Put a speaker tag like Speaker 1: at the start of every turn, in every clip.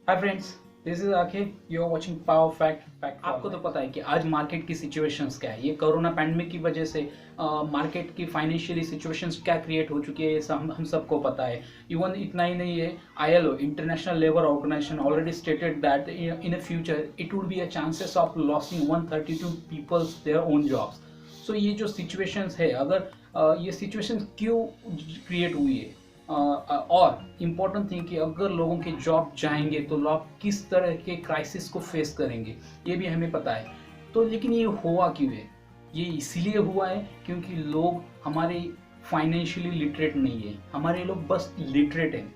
Speaker 1: Hi friends, this is आखिर you are watching power fact. आपको तो पता है कि आज मार्केट की सिचुएशंस क्या है। ये कोरोना पैंडमिक की वजह से मार्केट की फाइनेंशियली सिचुएशंस क्या क्रिएट हो चुकी है, ये सब हम सबको पता है। इवन इतना ही नहीं है, ILO International Labour Organization already stated that in a future it would be a chances of losing 132 peoples their own jobs. So ये जो सिचुएशंस है, अगर ये सिचुएशंस क्यों क्रिएट हुई है, और इम्पोर्टेंट थिंग कि अगर लोगों के जॉब जाएंगे तो लोग किस तरह के क्राइसिस को फेस करेंगे, ये भी हमें पता है। तो लेकिन ये हुआ क्यों है? ये इसीलिए हुआ है क्योंकि लोग हमारे फाइनेंशियली लिटरेट नहीं है। हमारे लोग बस लिटरेट हैं।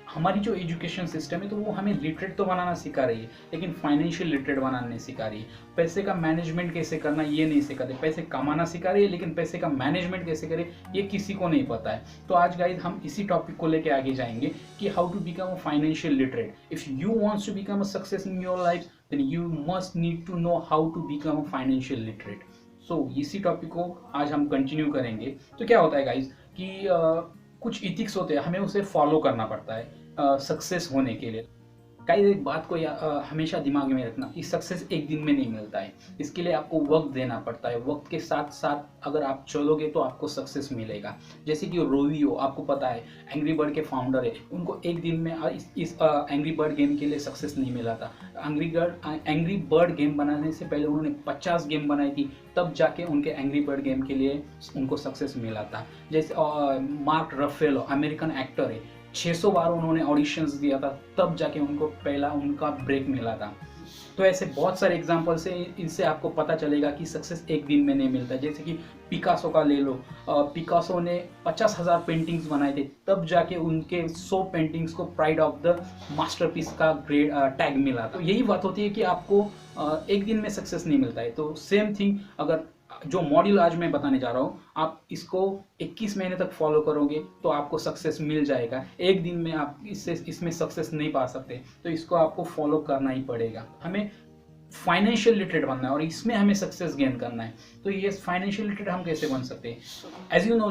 Speaker 1: हमारी जो एजुकेशन सिस्टम है तो वो हमें लिटरेट तो बनाना सिखा रही है, लेकिन फाइनेंशियल लिटरेट बनाना नहीं सिखा रही है। पैसे का मैनेजमेंट कैसे करना ये नहीं सिखाते। पैसे कमाना सिखा रही है, लेकिन पैसे का मैनेजमेंट कैसे करें ये किसी को नहीं पता है। तो आज गाइस हम इसी टॉपिक को लेके आगे जाएंगे कि how to become a financial literate. If you wants to become a success in your life then you must need to know how to become a financial literate. So इसी topic को आज हम continue करेंगे। तो क्या होता है guys कि कुछ इथिक्स होते हैं, हमें उसे फॉलो करना पड़ता है सक्सेस होने के लिए। कई एक बात को हमेशा दिमाग में रखना कि सक्सेस एक दिन में नहीं मिलता है। इसके लिए आपको वक्त देना पड़ता है। वक्त के साथ साथ अगर आप चलोगे तो आपको सक्सेस मिलेगा। जैसे कि रोवियो, आपको पता है एंग्री बर्ड के फाउंडर है, उनको एक दिन में इस एंग्री बर्ड गेम के लिए सक्सेस नहीं मिला था। एंग्री बर्ड गेम बनाने से पहले उन्होंने 50 गेम बनाई थी, तब जाके उनके एंग्री बर्ड गेम के लिए उनको सक्सेस मिला था। जैसे मार्क रफेलो अमेरिकन एक्टर है, 600 बार उन्होंने ऑडिशंस दिया था, तब जाके उनको पहला उनका ब्रेक मिला था। तो ऐसे बहुत सारे एग्जांपल्स हैं, इनसे आपको पता चलेगा कि सक्सेस एक दिन में नहीं मिलता। जैसे कि पिकासो का ले लो, पिकासो ने 50,000 पेंटिंग्स बनाए थे, तब जाके उनके 100 पेंटिंग्स को प्राइड ऑफ द मास्टरपीस का ग्रेड टैग मिला। तो यही बात होती है कि आपको एक दिन में सक्सेस नहीं मिलता है। तो सेम थिंग, अगर जो मॉड्यूल आज मैं बताने जा रहा हूँ, आप इसको 21 महीने तक फॉलो करोगे तो आपको सक्सेस मिल जाएगा। एक दिन में आप इसमें सक्सेस नहीं पा सकते, तो इसको आपको फॉलो करना ही पड़ेगा। हमें फाइनेंशियल लिटरेट बनना है और इसमें हमें सक्सेस गेन करना है। तो ये फाइनेंशियल लिटरेट हम कैसे बन सकते हैं? एज यू नो,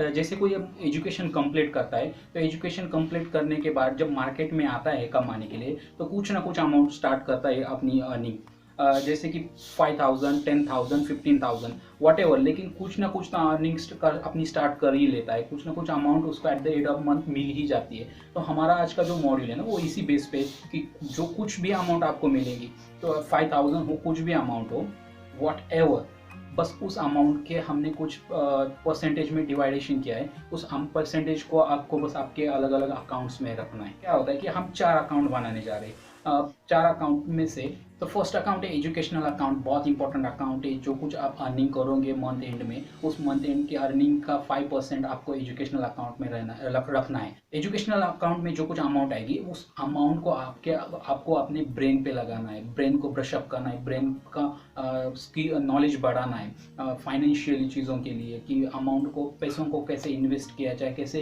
Speaker 1: जैसे कोई एजुकेशन कंप्लीट करता है तो एजुकेशन कंप्लीट करने के बाद जब मार्केट में आता है कमाने के लिए, तो कुछ ना कुछ अमाउंट स्टार्ट करता है अपनी अर्निंग। जैसे कि 5,000, 10,000, 15,000 वट एवर, लेकिन कुछ ना कुछ तो अर्निंग अपनी स्टार्ट कर ही लेता है। कुछ ना कुछ अमाउंट उसको at the end of month मिल ही जाती है। तो हमारा आज का जो मॉड्यूल है ना, वो इसी बेस पे कि जो कुछ भी अमाउंट आपको मिलेगी, तो 5,000 हो, कुछ भी अमाउंट हो, वट एवर, बस उस अमाउंट के हमने कुछ परसेंटेज में डिवाइडेशन किया है। उस परसेंटेज को आपको बस आपके अलग अलग अकाउंट्स में रखना है। क्या होता है कि हम 4 अकाउंट बनाने जा रहे हैं। 4 अकाउंट में से तो फर्स्ट अकाउंट है एजुकेशनल अकाउंट। बहुत इंपॉर्टेंट अकाउंट है। जो कुछ आप अर्निंग करोगे मंथ एंड में, उस मंथ एंड की अर्निंग का 5% आपको एजुकेशनल अकाउंट में रखना है। एजुकेशनल अकाउंट में जो कुछ अमाउंट आएगी, उस अमाउंट को आपको अपने ब्रेन पे लगाना है। ब्रेन को ब्रशअप करना है, ब्रेन का नॉलेज बढ़ाना है फाइनेंशियली चीज़ों के लिए, कि अमाउंट को, पैसों को कैसे इन्वेस्ट किया जाए, कैसे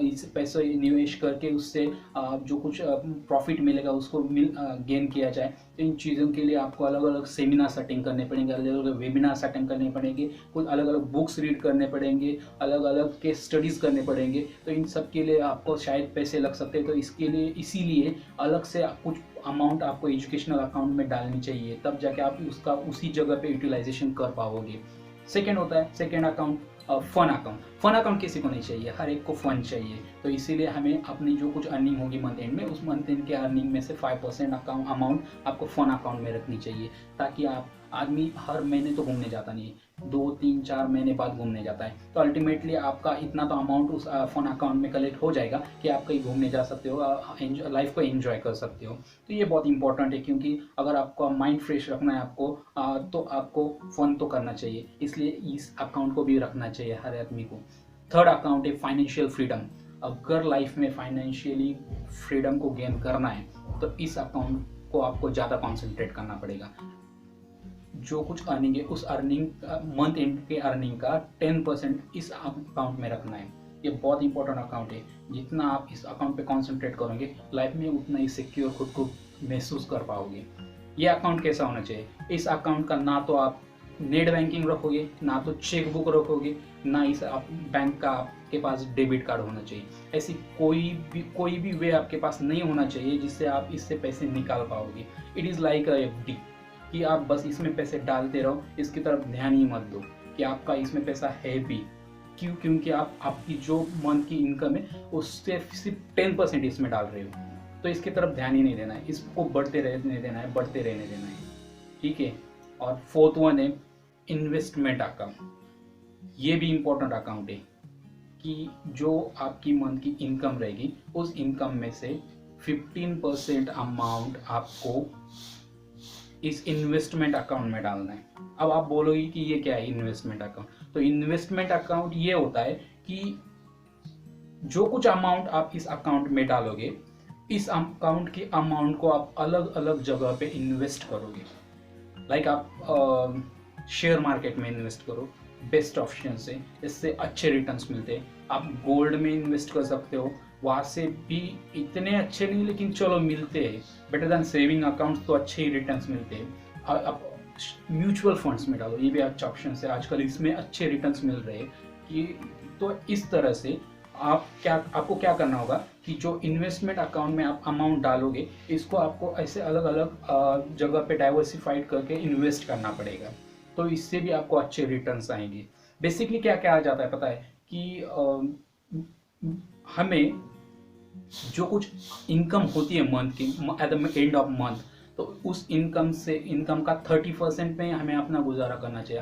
Speaker 1: इस पैसे निवेश करके उससे जो कुछ प्रॉफिट मिलेगा उसको गेन किया जाए। तो इन चीज़ों के लिए आपको अलग अलग सेमिनार सेटिंग करने पड़ेंगे, अलग अलग वेबिनार सेटिंग करने पड़ेंगे, कुछ अलग अलग बुक्स रीड करने पड़ेंगे, अलग अलग के स्टडीज़ करने पड़ेंगे। तो इन सब के लिए आपको शायद पैसे लग सकते हैं। तो इसके लिए इसीलिए अलग से कुछ अमाउंट आपको एजुकेशनल अकाउंट में डालनी चाहिए, तब जाके आप उसका उसी जगह पे यूटिलाइजेशन कर पाओगे। सेकेंड होता है second account, fun account. Fun account किसी को नहीं चाहिए, हर एक को फन चाहिए। तो इसीलिए हमें अपनी जो कुछ अर्निंग होगी मंथ एंड में, उस मंथ एंड के अर्निंग में से 5% अमाउंट आपको फन अकाउंट में रखनी चाहिए, ताकि आप, आदमी हर महीने तो घूमने जाता नहीं है, 2, 3, 4 महीने बाद घूमने जाता है। तो अल्टीमेटली आपका इतना तो अमाउंट उस फन अकाउंट में कलेक्ट हो जाएगा कि आप कहीं घूमने जा सकते हो, लाइफ को एंजॉय कर सकते हो। तो ये बहुत इंपॉर्टेंट है, क्योंकि अगर आपका माइंड फ्रेश रखना है आपको, तो आपको फन तो करना चाहिए। इसलिए इस अकाउंट को भी रखना चाहिए हर आदमी को। थर्ड अकाउंट है फाइनेंशियल फ्रीडम। अगर लाइफ में फाइनेंशियली फ्रीडम को गेन करना है तो इस अकाउंट को आपको ज़्यादा कॉन्सेंट्रेट करना पड़ेगा। जो कुछ अर्निंग है, उस अर्निंग मंथ एंड के अर्निंग का 10% इस अकाउंट में रखना है। ये बहुत इंपॉर्टेंट अकाउंट है। जितना आप इस अकाउंट पे कॉन्सेंट्रेट करोगे, लाइफ में उतना ही सिक्योर खुद को महसूस कर पाओगे। ये अकाउंट कैसा होना चाहिए? इस अकाउंट का ना तो आप नेट बैंकिंग रखोगे, ना तो चेक बुक रखोगे, ना इस बैंक का आपके पास डेबिट कार्ड होना चाहिए। ऐसी कोई भी वे आपके पास नहीं होना चाहिए जिससे आप इससे पैसे निकाल पाओगे। It is like a FD कि आप बस इसमें पैसे डालते रहो, इसकी तरफ ध्यान ही मत दो कि आपका इसमें पैसा है भी। क्योंकि आप आपकी जो मंथ की इनकम है उससे सिर्फ 10% इसमें डाल रहे हो, तो इसकी तरफ ध्यान ही नहीं देना है, इसको बढ़ते रहने देना है, बढ़ते रहने देना है, ठीक है। और फोर्थ वन है इन्वेस्टमेंट अकाउंट। ये भी इम्पोर्टेंट अकाउंट है कि जो आपकी मंथ की इनकम रहेगी उस इनकम में से 15% अमाउंट आपको इस इन्वेस्टमेंट अकाउंट में डालना है। अब आप बोलोगे कि ये क्या है इन्वेस्टमेंट अकाउंट? तो इन्वेस्टमेंट अकाउंट ये होता है कि जो कुछ अमाउंट आप इस अकाउंट में डालोगे, इस अकाउंट की अमाउंट को आप अलग अलग जगह पे इन्वेस्ट करोगे। लाइक आप शेयर मार्केट में इन्वेस्ट करो, बेस्ट ऑप्शन से, इससे अच्छे रिटर्न्स मिलते हैं। आप गोल्ड में इन्वेस्ट कर सकते हो, वहाँ से भी इतने अच्छे नहीं लेकिन चलो मिलते हैं, बेटर देन सेविंग अकाउंट्स, तो अच्छे ही रिटर्न्स मिलते हैं। आप म्यूचुअल फंड्स में डालो, ये भी अच्छा ऑप्शन है, आजकल इसमें अच्छे रिटर्न्स मिल रहे हैं कि तो इस तरह से आपको क्या करना होगा कि जो इन्वेस्टमेंट अकाउंट में आप अमाउंट डालोगे इसको आपको ऐसे अलग अलग जगह पे डाइवर्सिफाइड करके इन्वेस्ट करना पड़ेगा, तो इससे भी आपको अच्छे रिटर्न्स आएंगे। बेसिकली क्या क्या आ जाता है पता है कि हमें जो कुछ इनकम होती है मंथ की eight the end of month, तो उस इनकम का 30% में हमें अपना गुजारा करना चाहिए,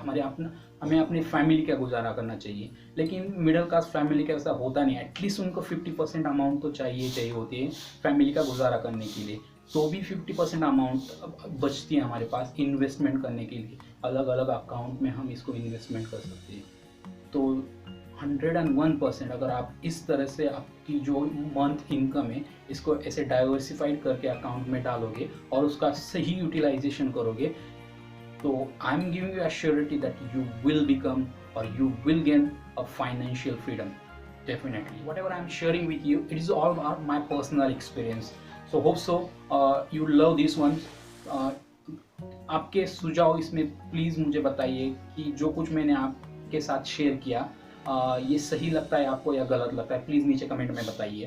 Speaker 1: हमें अपनी फैमिली का गुजारा करना चाहिए। लेकिन मिडिल क्लास फैमिली का ऐसा होता नहीं है, एटलीस्ट उनको 50% अमाउंट तो चाहिए होती है फैमिली का गुजारा करने के लिए। तो भी 50% अमाउंट बचती है हमारे पास इन्वेस्टमेंट करने के लिए, अलग अलग अकाउंट में हम इसको इन्वेस्टमेंट कर सकते हैं। तो 101% अगर आप इस तरह से आपकी जो मंथ इनकम है इसको ऐसे डाइवर्सिफाइड करके अकाउंट में डालोगे और उसका सही यूटिलाइजेशन करोगे, तो I am giving you assurity that you will become और you will gain a financial freedom definitely. Whatever I'm sharing with you, it is all about my personal experience. So hope so you love this one. आपके सुझाव इसमें please मुझे बताइए कि जो कुछ मैंने आपके साथ शेयर किया ये सही लगता है आपको या गलत लगता है, प्लीज़ नीचे कमेंट में बताइए।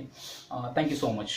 Speaker 1: Thank you so much.